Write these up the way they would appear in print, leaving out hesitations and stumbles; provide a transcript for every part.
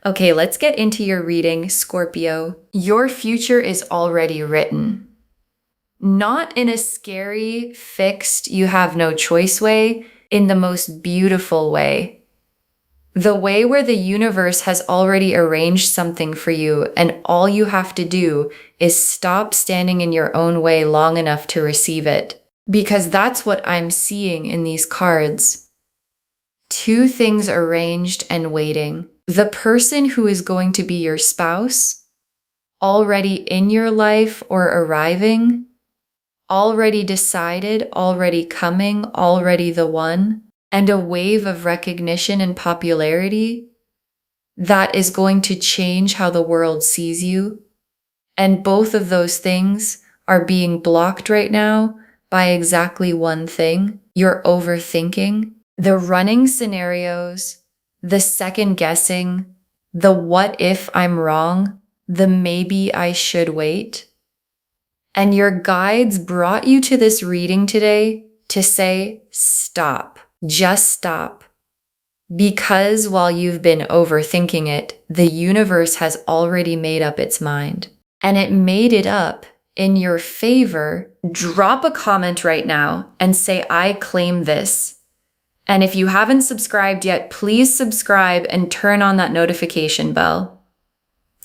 Okay, let's get into your reading, Scorpio. Your future is already written. Not in a scary, fixed, you have no choice way, in the most beautiful way. The way where the universe has already arranged something for you, and all you have to do is stop standing in your own way long enough to receive it. Because that's what I'm seeing in these cards. Two things arranged and waiting. The person who is going to be your spouse, already in your life or arriving, already decided, already coming, already the one, and a wave of recognition and popularity that is going to change how the world sees you. And both of those things are being blocked right now by exactly one thing: your overthinking, the running scenarios, the second guessing, the what if I'm wrong, the maybe I should wait. And your guides brought you to this reading today to say, stop, just stop. Because while you've been overthinking it, the universe has already made up its mind. And it made it up in your favor. Drop a comment right now and say, I claim this. And if you haven't subscribed yet, please subscribe and turn on that notification bell.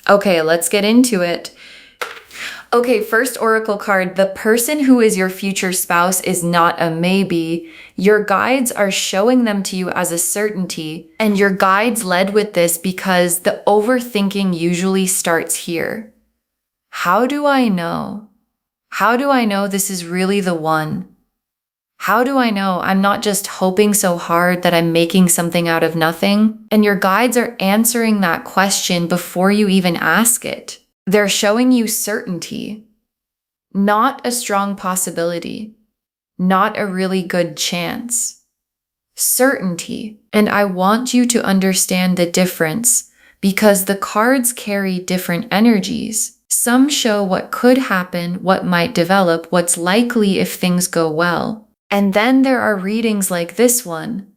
Okay, let's get into it. Okay, first oracle card. The person who is your future spouse is not a maybe. Your guides are showing them to you as a certainty. And your guides led with this because the overthinking usually starts here. How do I know? How do I know this is really the one? How do I know I'm not just hoping so hard that I'm making something out of nothing? And your guides are answering that question before you even ask it. They're showing you certainty, not a strong possibility, not a really good chance. Certainty. And I want you to understand the difference because the cards carry different energies. Some show what could happen, what might develop, what's likely if things go well. And then there are readings like this one,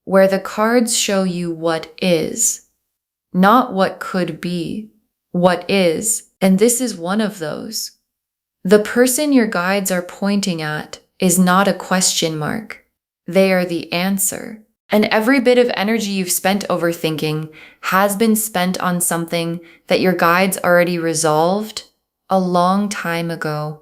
where the cards show you what is, not what could be, what is. And this is one of those. The person your guides are pointing at is not a question mark. They are the answer. And every bit of energy you've spent overthinking has been spent on something that your guides already resolved a long time ago.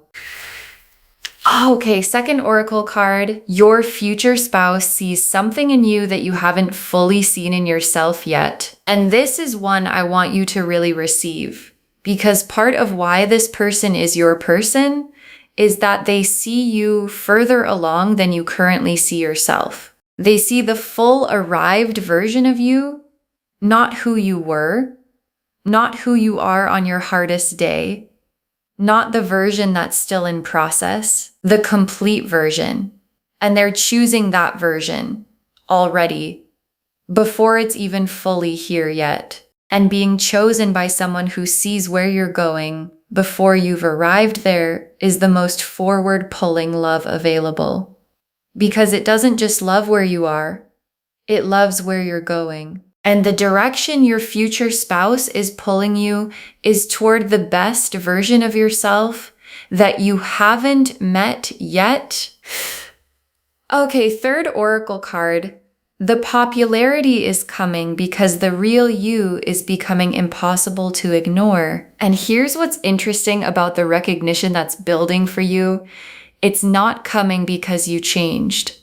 Okay, second oracle card. Your future spouse sees something in you that you haven't fully seen in yourself yet. And this is one I want you to really receive, because part of why this person is your person is that they see you further along than you currently see yourself. They see the full arrived version of you, not who you were, not who you are on your hardest day, not the version that's still in process, the complete version. And they're choosing that version already before it's even fully here yet. And being chosen by someone who sees where you're going before you've arrived there is the most forward pulling love available. Because it doesn't just love where you are, it loves where you're going. And the direction your future spouse is pulling you is toward the best version of yourself that you haven't met yet. Okay, third oracle card. The popularity is coming because the real you is becoming impossible to ignore. And here's what's interesting about the recognition that's building for you. It's not coming because you changed.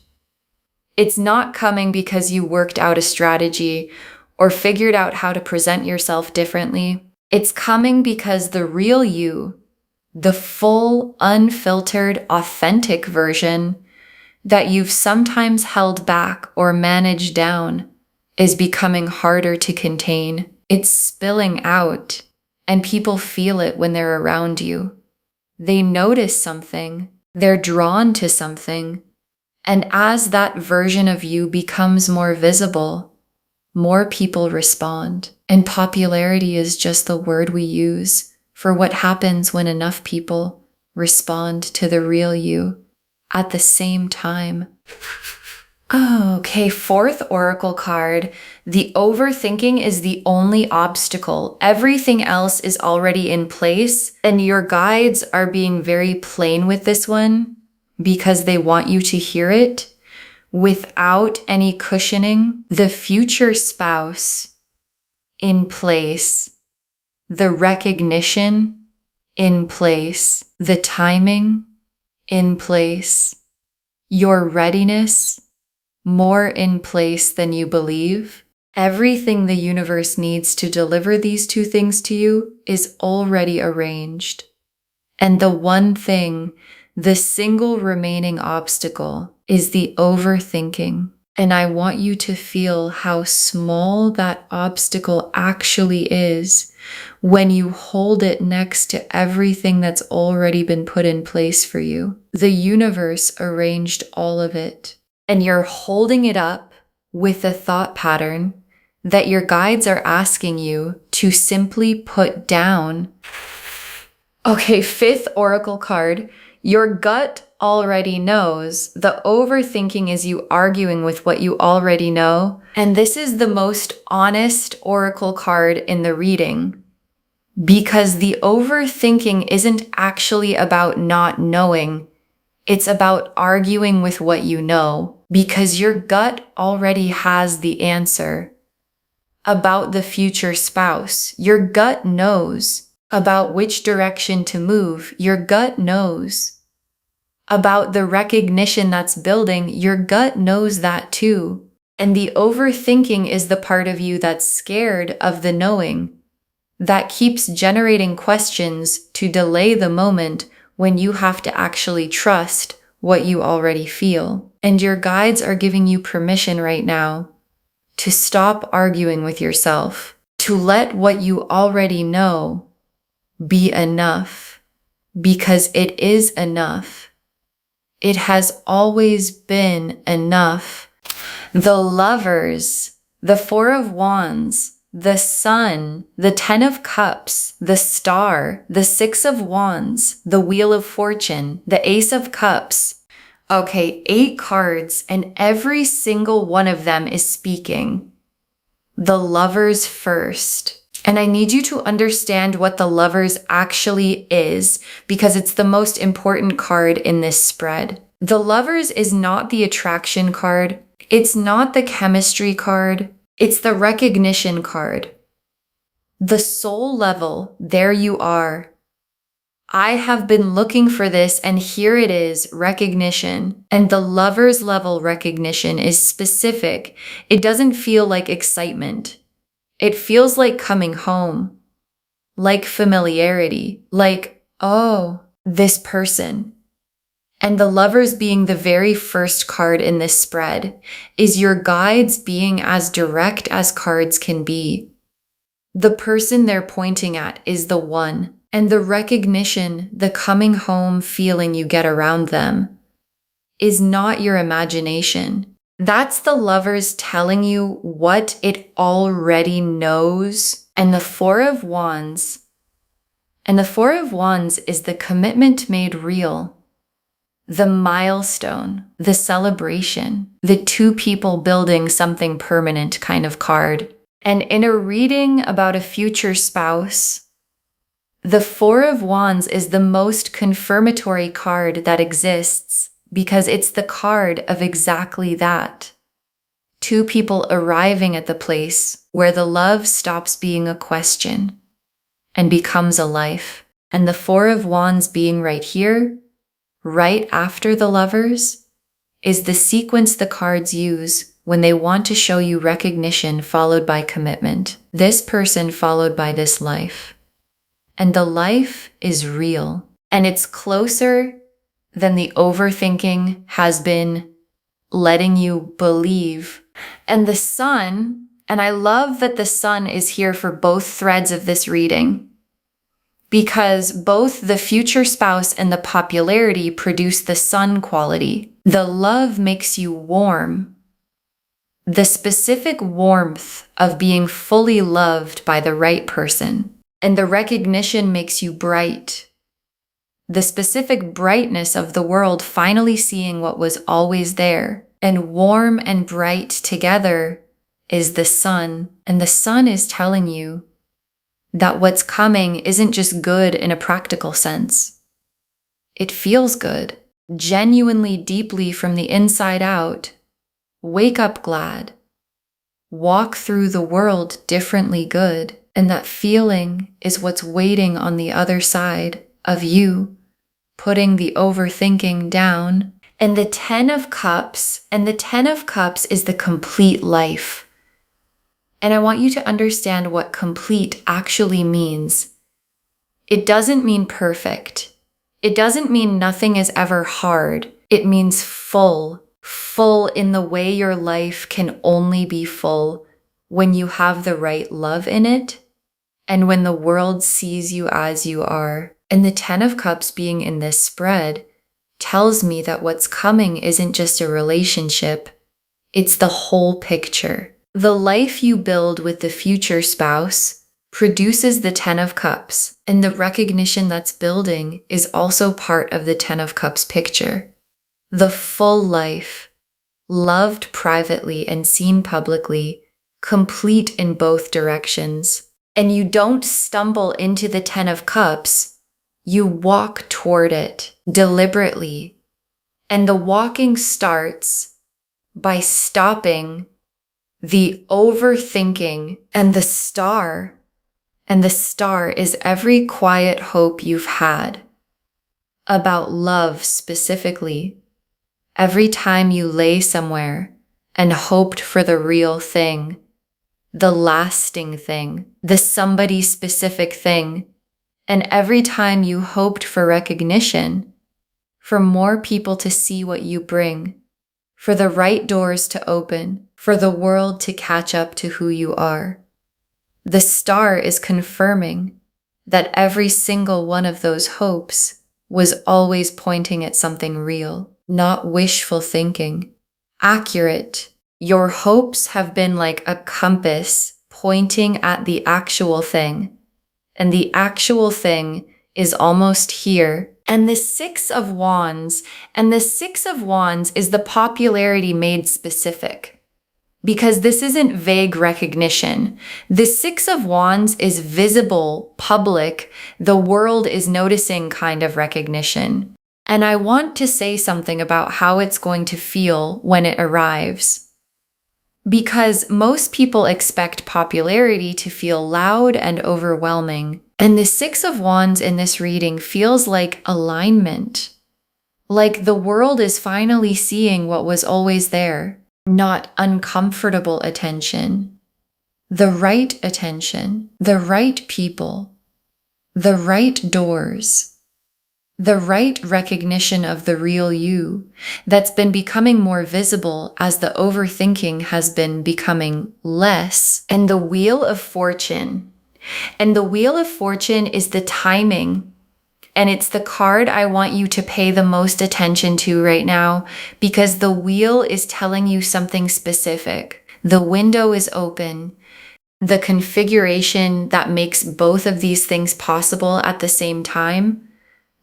It's not coming because you worked out a strategy or figured out how to present yourself differently. It's coming because the real you, the full, unfiltered, authentic version that you've sometimes held back or managed down, is becoming harder to contain. It's spilling out, and people feel it when they're around you. They notice something. They're drawn to something. And as that version of you becomes more visible, more people respond. And popularity is just the word we use for what happens when enough people respond to the real you at the same time. Okay, fourth oracle card. The overthinking is the only obstacle. Everything else is already in place, and your guides are being very plain with this one because they want you to hear it without any cushioning. The future spouse in place, the recognition in place, the timing in place, your readiness more in place than you believe. Everything the universe needs to deliver these two things to you is already arranged. And the one thing, the single remaining obstacle, is the overthinking. And I want you to feel how small that obstacle actually is when you hold it next to everything that's already been put in place for you. The universe arranged all of it. And you're holding it up with a thought pattern that your guides are asking you to simply put down. Okay, fifth oracle card. Your gut already knows. The overthinking is you arguing with what you already know. And this is the most honest oracle card in the reading because the overthinking isn't actually about not knowing. It's about arguing with what you know because your gut already has the answer about the future spouse. Your gut knows about which direction to move. Your gut knows about the recognition that's building. Your gut knows that too. And the overthinking is the part of you that's scared of the knowing, that keeps generating questions to delay the moment when you have to actually trust what you already feel. And your guides are giving you permission right now to stop arguing with yourself, to let what you already know be enough, because it is enough. It has always been enough. The Lovers, the Four of Wands, the Sun, the Ten of Cups, the Star, the Six of Wands, the Wheel of Fortune, the Ace of Cups. Okay, 8 cards, and every single one of them is speaking. The Lovers first. And I need you to understand what the Lovers actually is because it's the most important card in this spread. The Lovers is not the attraction card. It's not the chemistry card. It's the recognition card. The soul level, there you are. I have been looking for this and here it is, recognition. And the Lovers level recognition is specific. It doesn't feel like excitement. It feels like coming home, like familiarity, like, oh, this person. And the Lovers being the very first card in this spread is your guides being as direct as cards can be. The person they're pointing at is the one, and the recognition, the coming home feeling you get around them is not your imagination. That's the Lovers telling you what it already knows. And the Four of Wands, is the commitment made real, the milestone, the celebration, the two people building something permanent kind of card. And in a reading about a future spouse, the Four of Wands is the most confirmatory card that exists because it's the card of exactly that. Two people arriving at the place where the love stops being a question and becomes a life. And the Four of Wands being right here, right after the Lovers, is the sequence the cards use when they want to show you recognition followed by commitment. This person followed by this life. And the life is real. And it's closer than the overthinking has been letting you believe. And the Sun, and I love that the Sun is here for both threads of this reading, because both the future spouse and the popularity produce the Sun quality. The love makes you warm. The specific warmth of being fully loved by the right person. And the recognition makes you bright. The specific brightness of the world finally seeing what was always there. And warm and bright together is the sun. And the sun is telling you that what's coming isn't just good in a practical sense. It feels good, genuinely, deeply from the inside out. Wake up glad. Walk through the world differently good. And that feeling is what's waiting on the other side of you, putting the overthinking down. And the 10 of Cups, is the complete life. And I want you to understand what complete actually means. It doesn't mean perfect. It doesn't mean nothing is ever hard. It means full in the way your life can only be full when you have the right love in it and when the world sees you as you are. And the 10 of Cups being in this spread tells me that what's coming isn't just a relationship, it's the whole picture. The life you build with the future spouse produces the 10 of Cups, and the recognition that's building is also part of the 10 of Cups picture. The full life, loved privately and seen publicly, complete in both directions. And you don't stumble into the 10 of Cups, you walk toward it deliberately. And the walking starts by stopping the overthinking. And the star is every quiet hope you've had about love specifically. Every time you lay somewhere and hoped for the real thing, the lasting thing, the somebody specific thing, and every time you hoped for recognition, for more people to see what you bring, for the right doors to open, for the world to catch up to who you are. The star is confirming that every single one of those hopes was always pointing at something real, not wishful thinking, accurate. Your hopes have been like a compass pointing at the actual thing, and the actual thing is almost here. And the 6 of Wands, is the popularity made specific. Because this isn't vague recognition. The 6 of Wands is visible, public, the world is noticing kind of recognition. And I want to say something about how it's going to feel when it arrives. Because most people expect popularity to feel loud and overwhelming. And the 6 of Wands in this reading feels like alignment. Like the world is finally seeing what was always there. Not uncomfortable attention. The right attention. The right people. The right doors. The right recognition of the real you that's been becoming more visible as the overthinking has been becoming less. And the Wheel of Fortune. And the Wheel of Fortune is the timing. And it's the card I want you to pay the most attention to right now because the wheel is telling you something specific. The window is open. The configuration that makes both of these things possible at the same time,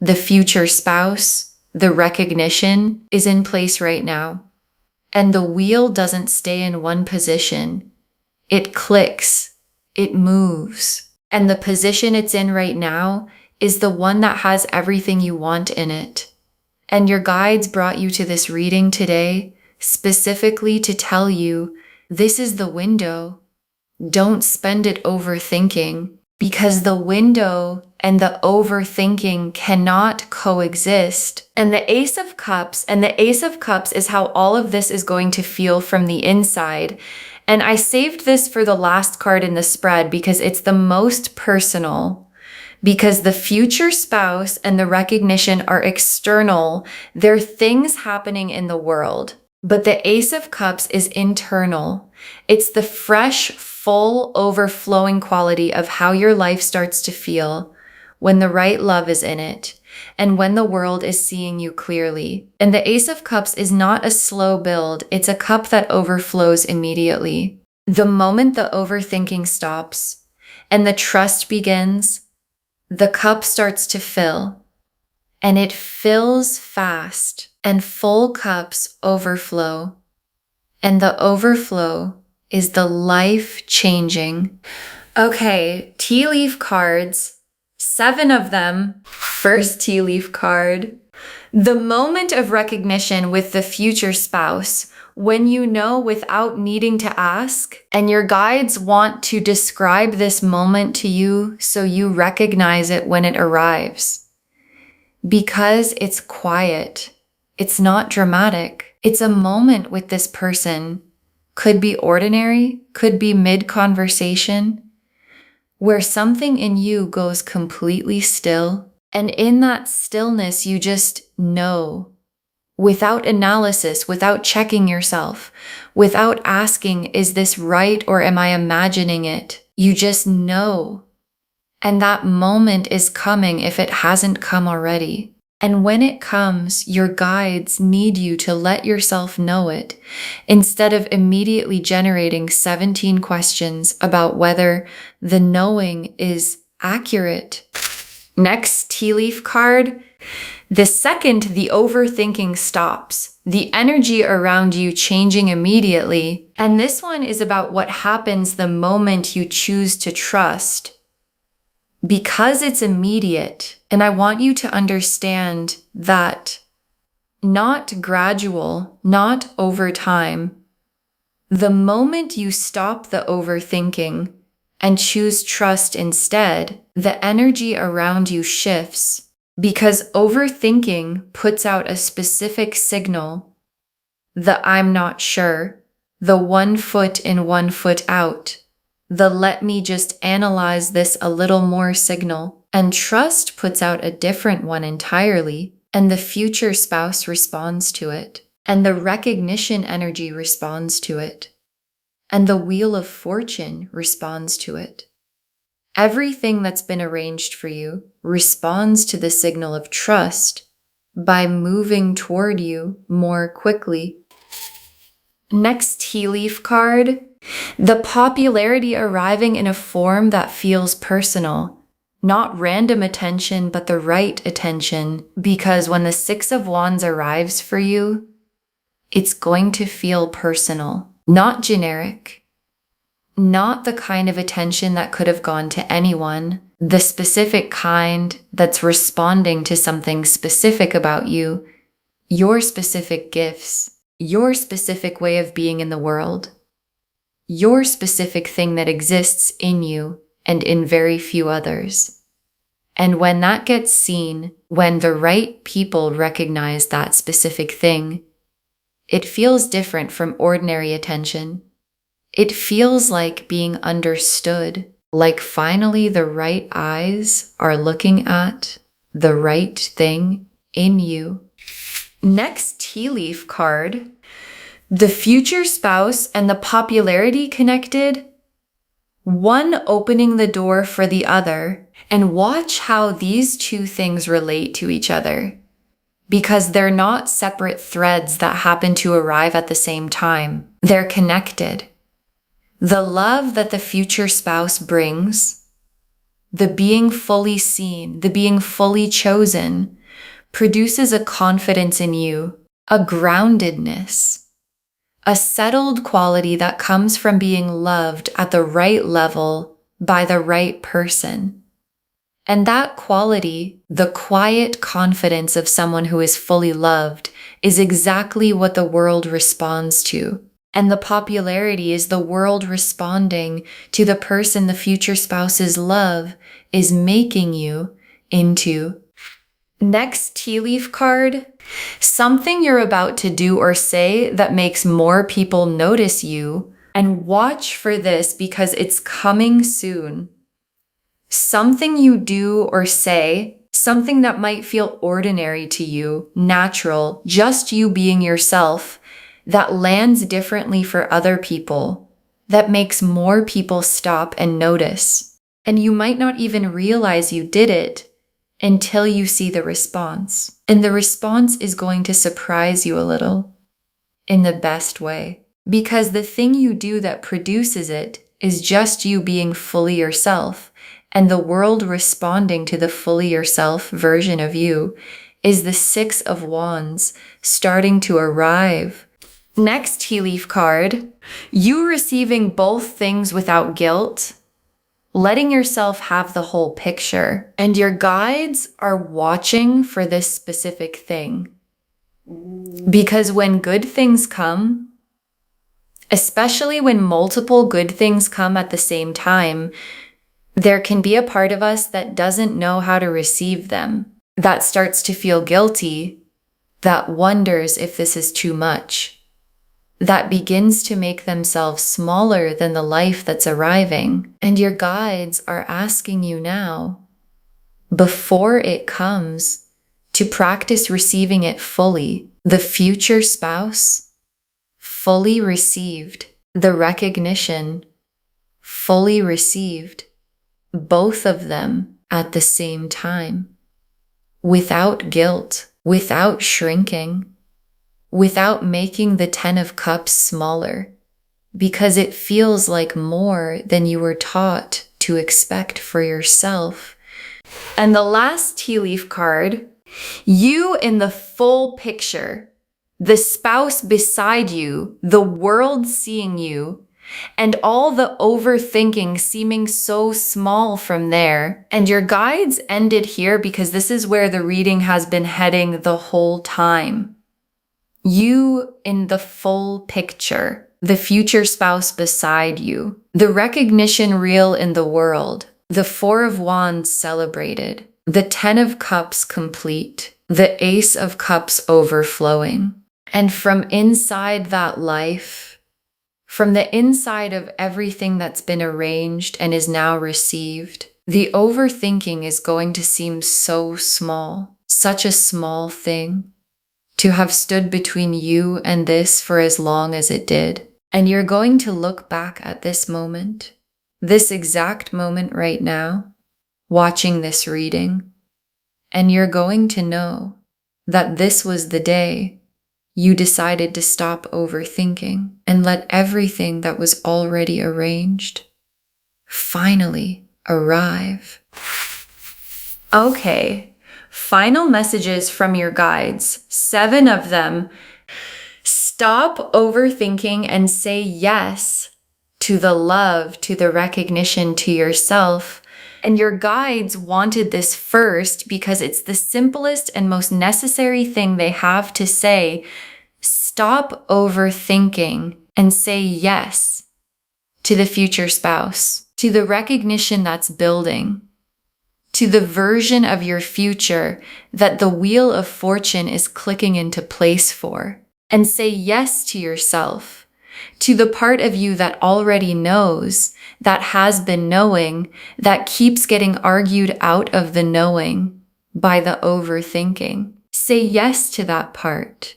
the future spouse, the recognition is in place right now. And the wheel doesn't stay in one position. It clicks. It moves. And the position it's in right now is the one that has everything you want in it. And your guides brought you to this reading today specifically to tell you this is the window. Don't spend it overthinking because the window and the overthinking cannot coexist. And the Ace of Cups is how all of this is going to feel from the inside. And I saved this for the last card in the spread because it's the most personal. Because the future spouse and the recognition are external. They're things happening in the world. But the Ace of Cups is internal. It's the fresh, full, overflowing quality of how your life starts to feel when the right love is in it and when the world is seeing you clearly. And the Ace of Cups is not a slow build. It's a cup that overflows immediately. The moment the overthinking stops and the trust begins, the cup starts to fill, and it fills fast, and full cups overflow. And the overflow is the life-changing. Okay, tea leaf cards, 7 of them. First tea leaf card. The moment of recognition with the future spouse, when you know without needing to ask, and your guides want to describe this moment to you so you recognize it when it arrives. Because it's quiet, it's not dramatic. It's a moment with this person. Could be ordinary, could be mid-conversation, where something in you goes completely still. And in that stillness, you just know, without analysis, without checking yourself, without asking, is this right or am I imagining it? You just know. And that moment is coming if it hasn't come already. And when it comes, your guides need you to let yourself know it, instead of immediately generating 17 questions about whether the knowing is accurate. Next tea leaf card. The second the overthinking stops, the energy around you changing immediately. And this one is about what happens the moment you choose to trust. Because it's immediate, and I want you to understand that not gradual, not over time. The moment you stop the overthinking and choose trust instead, the energy around you shifts, because overthinking puts out a specific signal, the I'm not sure, the 1 foot in 1 foot out, the let me just analyze this a little more signal. And trust puts out a different one entirely, and the future spouse responds to it, and the recognition energy responds to it, and the wheel of fortune responds to it. Everything that's been arranged for you responds to the signal of trust by moving toward you more quickly. Next tea leaf card. The popularity arriving in a form that feels personal. Not random attention, but the right attention. Because when the 6 of Wands arrives for you, it's going to feel personal, not generic. Not the kind of attention that could have gone to anyone, the specific kind that's responding to something specific about you, your specific gifts, your specific way of being in the world, your specific thing that exists in you and in very few others. And when that gets seen, when the right people recognize that specific thing, it feels different from ordinary attention. It feels like being understood, like finally the right eyes are looking at the right thing in you. Next tea leaf card. The future spouse and the popularity connected, one opening the door for the other, and watch how these two things relate to each other, because they're not separate threads that happen to arrive at the same time. They're connected. The love that the future spouse brings, the being fully seen, the being fully chosen, produces a confidence in you, a groundedness, a settled quality that comes from being loved at the right level by the right person. And that quality, the quiet confidence of someone who is fully loved, is exactly what the world responds to. And the popularity is the world responding to the person the future spouse's love is making you into. Next tea leaf card. Something you're about to do or say that makes more people notice you. And watch for this because it's coming soon. Something you do or say, something that might feel ordinary to you, natural, just you being yourself, that lands differently for other people, that makes more people stop and notice. And you might not even realize you did it until you see the response. And the response is going to surprise you a little in the best way. Because the thing you do that produces it is just you being fully yourself. And the world responding to the fully yourself version of you is the 6 of Wands starting to arrive. Next tea leaf card, you receiving both things without guilt, letting yourself have the whole picture. And your guides are watching for this specific thing. Because when good things come, especially when multiple good things come at the same time, there can be a part of us that doesn't know how to receive them, that starts to feel guilty, that wonders if this is too much, that begins to make themselves smaller than the life that's arriving. And your guides are asking you now, before it comes, to practice receiving it fully. The future spouse, fully received. The recognition, fully received. Both of them at the same time. Without guilt, without shrinking, without making the 10 of Cups smaller, because it feels like more than you were taught to expect for yourself. And the last tea leaf card, you in the full picture, the spouse beside you, the world seeing you, and all the overthinking seeming so small from there. And your guides ended here because this is where the reading has been heading the whole time. You in the full picture, the future spouse beside you, the recognition real in the world, the 4 of Wands celebrated, the 10 of Cups complete, the Ace of Cups overflowing. And from inside that life, from the inside of everything that's been arranged and is now received, the overthinking is going to seem so small, such a small thing, to have stood between you and this for as long as it did. And you're going to look back at this moment, this exact moment right now, watching this reading, and you're going to know that this was the day you decided to stop overthinking and let everything that was already arranged finally arrive. Okay, final messages from your guides, 7 of them. Stop overthinking and say yes to the love, to the recognition, to yourself. And your guides wanted this first because it's the simplest and most necessary thing they have to say. Stop overthinking and say yes to the future spouse, to the recognition that's building, to the version of your future that the wheel of fortune is clicking into place for. And say yes to yourself, to the part of you that already knows, that has been knowing, that keeps getting argued out of the knowing by the overthinking. Say yes to that part.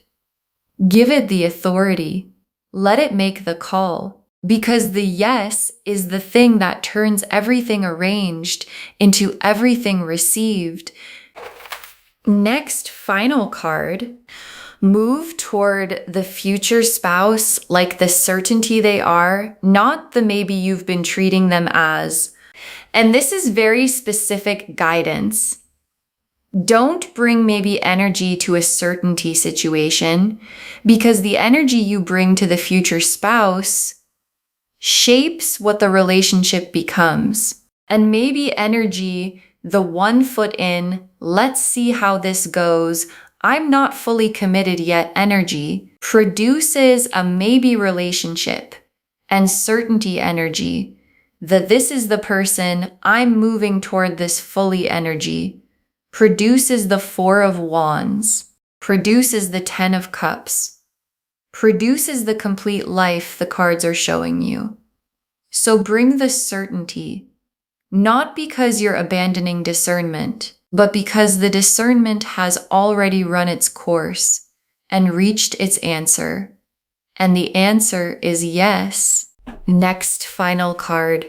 Give it the authority. Let it make the call, because the yes is the thing that turns everything arranged into everything received. Next, final card. Move toward the future spouse like the certainty they are, not the maybe you've been treating them as. And this is very specific guidance. Don't bring maybe energy to a certainty situation, because the energy you bring to the future spouse shapes what the relationship becomes. And maybe energy, the 1 foot in, let's see how this goes, I'm not fully committed yet energy, produces a maybe relationship, and certainty energy, that this is the person, I'm moving toward this fully energy, produces the 4 of Wands, produces the 10 of Cups, produces the complete life the cards are showing you. So bring the certainty, not because you're abandoning discernment, but because the discernment has already run its course and reached its answer. And the answer is yes. Next final card.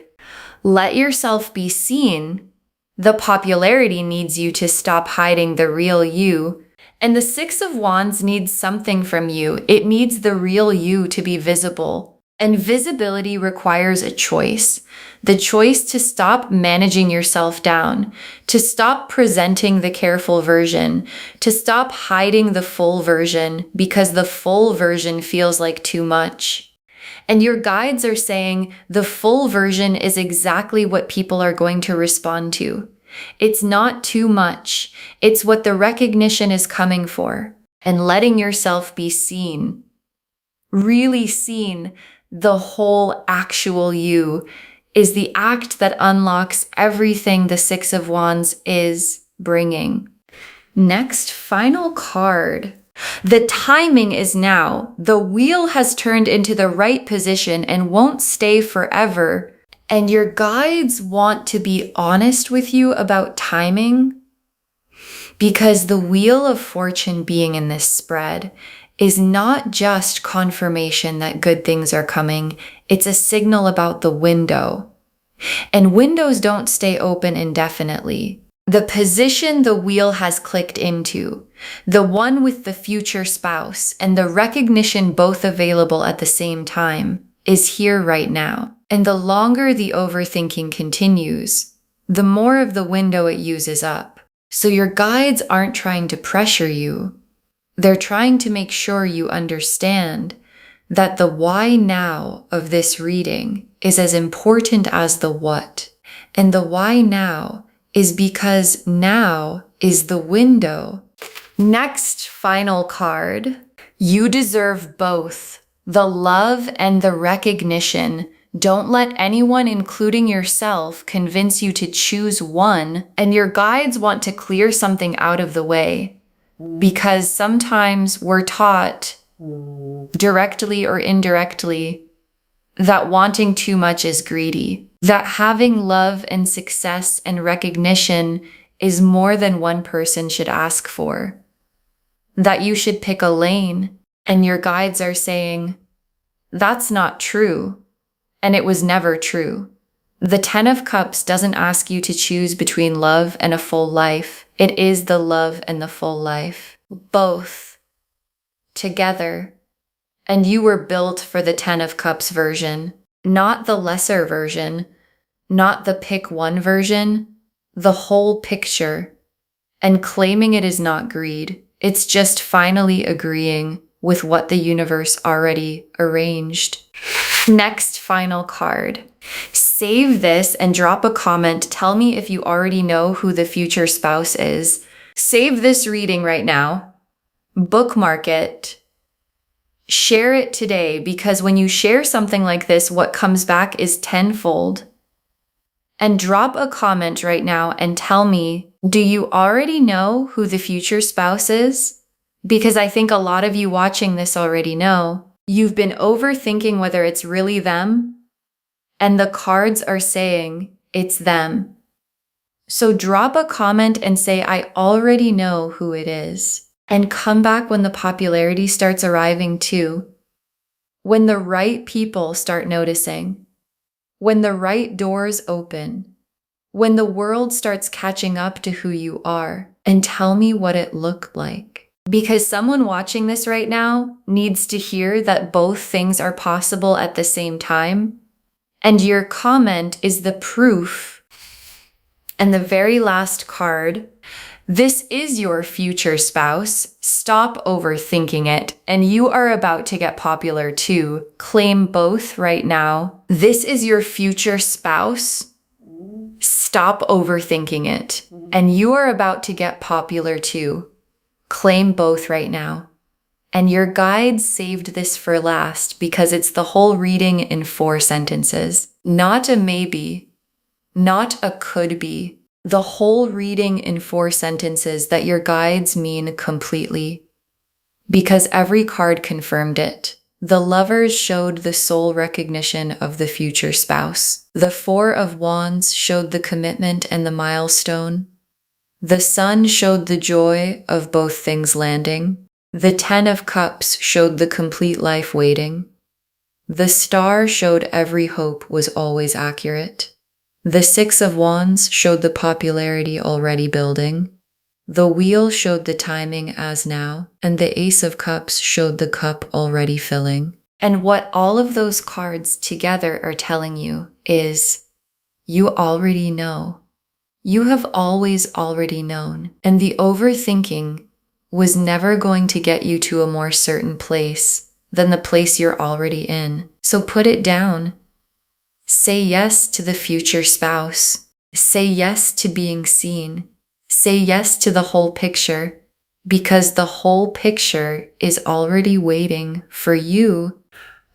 Let yourself be seen. The popularity needs you to stop hiding the real you. And the 6 of Wands needs something from you. It needs the real you to be visible. And visibility requires a choice. The choice to stop managing yourself down, to stop presenting the careful version, to stop hiding the full version because the full version feels like too much. And your guides are saying the full version is exactly what people are going to respond to. It's not too much. It's what the recognition is coming for. And letting yourself be seen. Really seen, the whole actual you, is the act that unlocks everything the Six of Wands is bringing. Next, final card. The timing is now. The wheel has turned into the right position and won't stay forever. And your guides want to be honest with you about timing, because the Wheel of Fortune being in this spread is not just confirmation that good things are coming. It's a signal about the window. And windows don't stay open indefinitely. The position the wheel has clicked into, the one with the future spouse, and the recognition both available at the same time, is here right now. And the longer the overthinking continues, the more of the window it uses up. So your guides aren't trying to pressure you. They're trying to make sure you understand that the why now of this reading is as important as the what. And the why now is because now is the window. Next, final card. You deserve both the love and the recognition. Don't let anyone, including yourself, convince you to choose one. And your guides want to clear something out of the way, because sometimes we're taught, directly or indirectly, that wanting too much is greedy, that having love and success and recognition is more than one person should ask for, that you should pick a lane. And your guides are saying, that's not true. And it was never true. The Ten of Cups doesn't ask you to choose between love and a full life. It is the love and the full life. Both. Together. And you were built for the Ten of Cups version. Not the lesser version. Not the pick one version. The whole picture. And claiming it is not greed. It's just finally agreeing with what the universe already arranged. Next, final card. Save this and drop a comment. Tell me if you already know who the future spouse is. Save this reading right now. Bookmark it. Share it today, because when you share something like this, what comes back is tenfold. And drop a comment right now and tell me, do you already know who the future spouse is? Because I think a lot of you watching this already know. You've been overthinking whether it's really them, and the cards are saying it's them. So drop a comment and say, I already know who it is. And come back when the popularity starts arriving too. When the right people start noticing. When the right doors open. When the world starts catching up to who you are. And tell me what it looked like. Because someone watching this right now needs to hear that both things are possible at the same time. And your comment is the proof. And the very last card, this is your future spouse. Stop overthinking it. And you are about to get popular too. Claim both right now. This is your future spouse. Stop overthinking it. And you are about to get popular too. Claim both right now. And your guides saved this for last because it's the whole reading in 4 sentences. Not a maybe, not a could be. The whole reading in 4 sentences that your guides mean completely. Because every card confirmed it. The Lovers showed the soul recognition of the future spouse. The 4 of Wands showed the commitment and the milestone. The Sun showed the joy of both things landing. The 10 of Cups showed the complete life waiting. The Star showed every hope was always accurate. The 6 of Wands showed the popularity already building. The Wheel showed the timing as now, and the Ace of Cups showed the cup already filling. And what all of those cards together are telling you is You already know. You have always already known. And the overthinking was never going to get you to a more certain place than the place you're already in. So put it down. Say yes to the future spouse. Say yes to being seen. Say yes to the whole picture, because the whole picture is already waiting for you.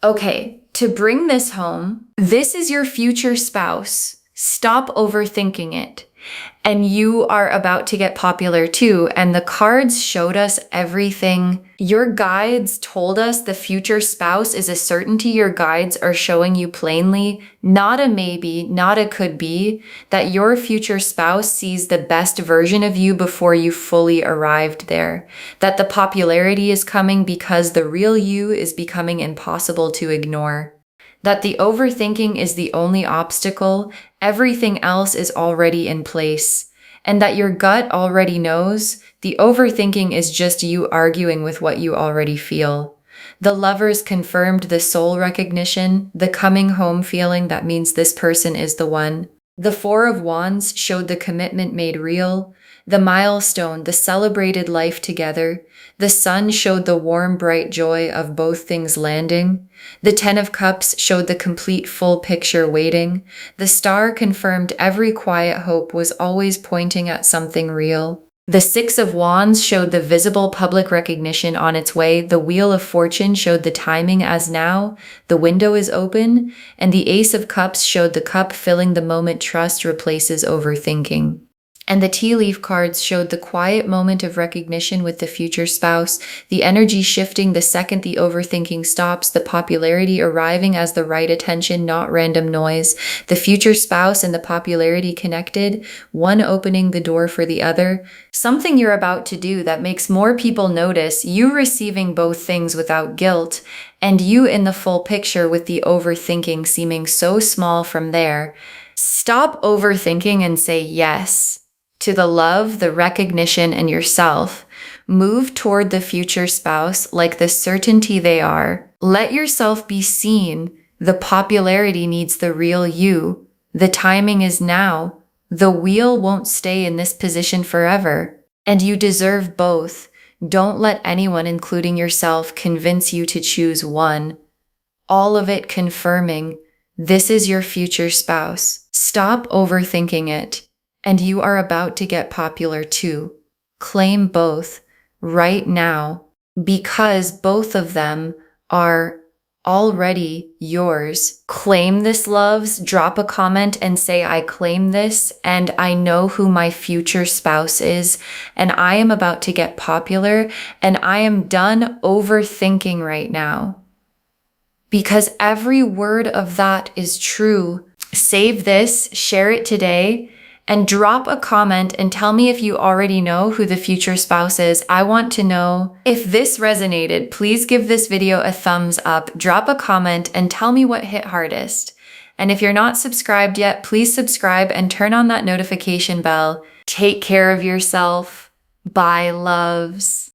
Okay, to bring this home, this is your future spouse. Stop overthinking it. And you are about to get popular too. And the cards showed us everything. Your guides told us the future spouse is a certainty. Your guides are showing you plainly, not a maybe, not a could be, that your future spouse sees the best version of you before you fully arrived there. That the popularity is coming because the real you is becoming impossible to ignore. That the overthinking is the only obstacle, everything else is already in place, and that your gut already knows the overthinking is just you arguing with what you already feel. The lovers confirmed the soul recognition, the coming home feeling that means this person is the one. The Four of Wands showed the commitment made real, the milestone, the celebrated life together. The Sun showed the warm, bright joy of both things landing. The Ten of Cups showed the complete full picture waiting. The Star confirmed every quiet hope was always pointing at something real. The Six of Wands showed the visible public recognition on its way. The Wheel of Fortune showed the timing as now. The window is open. And the Ace of Cups showed the cup filling the moment trust replaces overthinking. And the tea leaf cards showed the quiet moment of recognition with the future spouse, the energy shifting the second the overthinking stops, the popularity arriving as the right attention, not random noise, the future spouse and the popularity connected, one opening the door for the other. Something you're about to do that makes more people notice, you receiving both things without guilt, and you in the full picture with the overthinking seeming so small from there. Stop overthinking and say yes to the love, the recognition, and yourself. Move toward the future spouse like the certainty they are. Let yourself be seen. The popularity needs the real you. The timing is now. The wheel won't stay in this position forever. And you deserve both. Don't let anyone, including yourself, convince you to choose one. All of it confirming this is your future spouse. Stop overthinking it. And you are about to get popular too. Claim both right now, because both of them are already yours. Claim this, loves. Drop a comment and say, I claim this, and I know who my future spouse is, and I am about to get popular, and I am done overthinking right now. Because every word of that is true. Save this, share it today, and drop a comment and tell me if you already know who the future spouse is. I want to know. If this resonated, please give this video a thumbs up, drop a comment, and tell me what hit hardest. And if you're not subscribed yet, please subscribe and turn on that notification bell. Take care of yourself. Bye, loves.